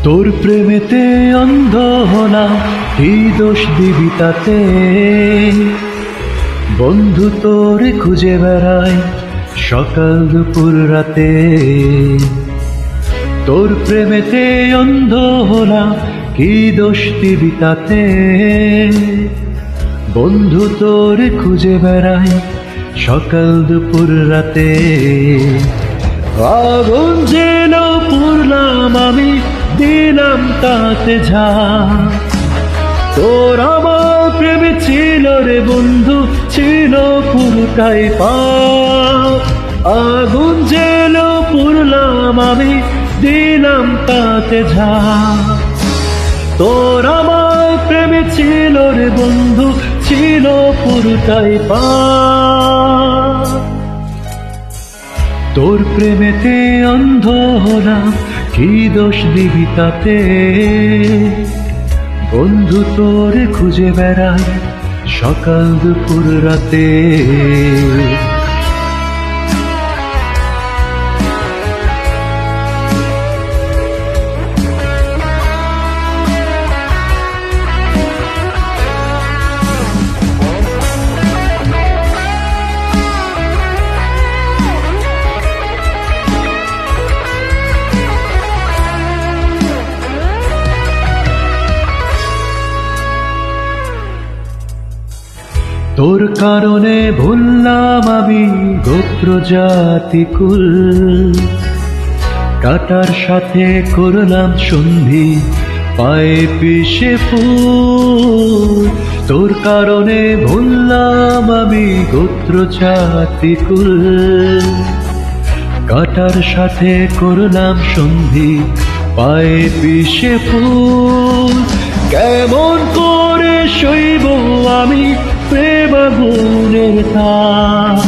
তোর প্রেমেতে অন্ধ হলাম, কি দোষ দিবি তাতে? বন্ধু তোরে খুঁজে বেড়াই সকাল দুপুর রাতে। তোর প্রেমেতে অন্ধ হলাম, কি দোষ দিবি তাতে? বন্ধু তোরে খুঁজে বেড়াই সকাল দুপুর রাতে। আগুন যেন পুরলাম আমি, দিলাম তাতে ঝা। তোর আমার প্রেমে ছিল রে বন্ধু, ছিল পুরোটাই পাপ। আগুন যেন পুরলাম আমি, দিলাম তাতে ঝা। তোর আমার প্রেমে ছিল রে বন্ধু, ছিল পুরোটাই পাপ। তোর প্রেমেতে অন্ধ হলাম, কি দোষ দিবি তাতে? বন্ধু তোরে খুঁজে বেড়াই সকাল দুপুর রাতে। তোর কারণে ভুললাম আমি গোত্র জাতি কুল, কাটার সাথে করলাম সন্ধি পায়ে পিষে ফুল। তোর কারণে ভুললাম আমি গোত্র জাতি কুল, কাটার সাথে করলাম সন্ধি পায়ে পিষে ফুল। কেমন করে সইব আমি প্রেম আগুনের তাপ?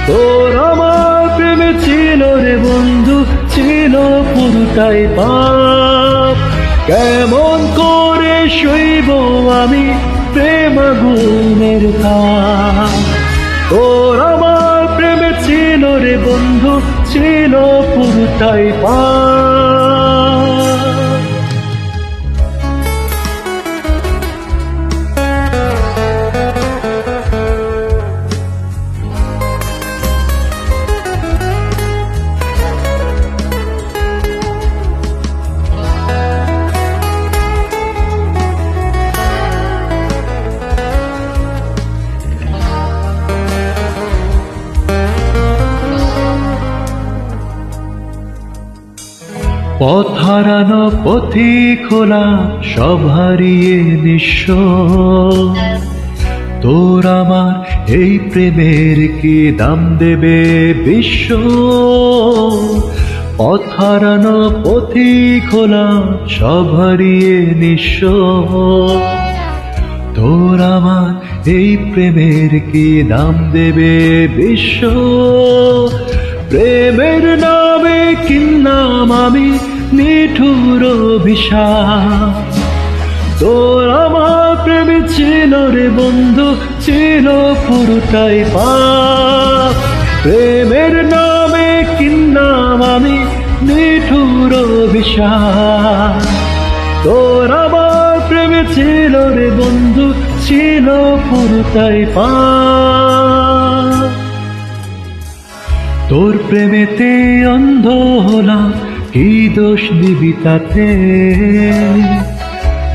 তোর আমার প্রেমে ছিল রে বন্ধু, ছিল পুরোটাই পাপ। কেমন করে সইব আমি প্রেম আগুনের তাপ? তোর আমার প্রেমে ছিল রে বন্ধু, ছিল পুরোটাই পাপ। পথ হারানো পথিক হলাম, সব হারিয়ে নিঃস্ব। তোর আমার এই প্রেমের কি দাম দেবে বিশ্ব? পথ হারানো পথিক হলাম, সব হারিয়ে নিঃস্ব। তোর আমার এই প্রেমের কি দাম দেবে বিশ্ব? প্রেমের নামে কিনলাম আমি নিঠুর অভিশাপ। তোর আমার প্রেমে ছিল রে বন্ধু, ছিল পুরোটাই পাপ। প্রেমের নামে কিনলাম আমি নিঠুর অভিশাপ। তোর আমার প্রেমে ছিল রে বন্ধু, ছিল পুরোটাই পাপ। তোর প্রেমেতে অন্ধ হলাম, কি দোষ দিবি তাতে?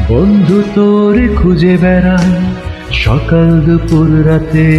বন্ধু তোরে খুঁজে বেড়াই সকাল দুপুর রাতে।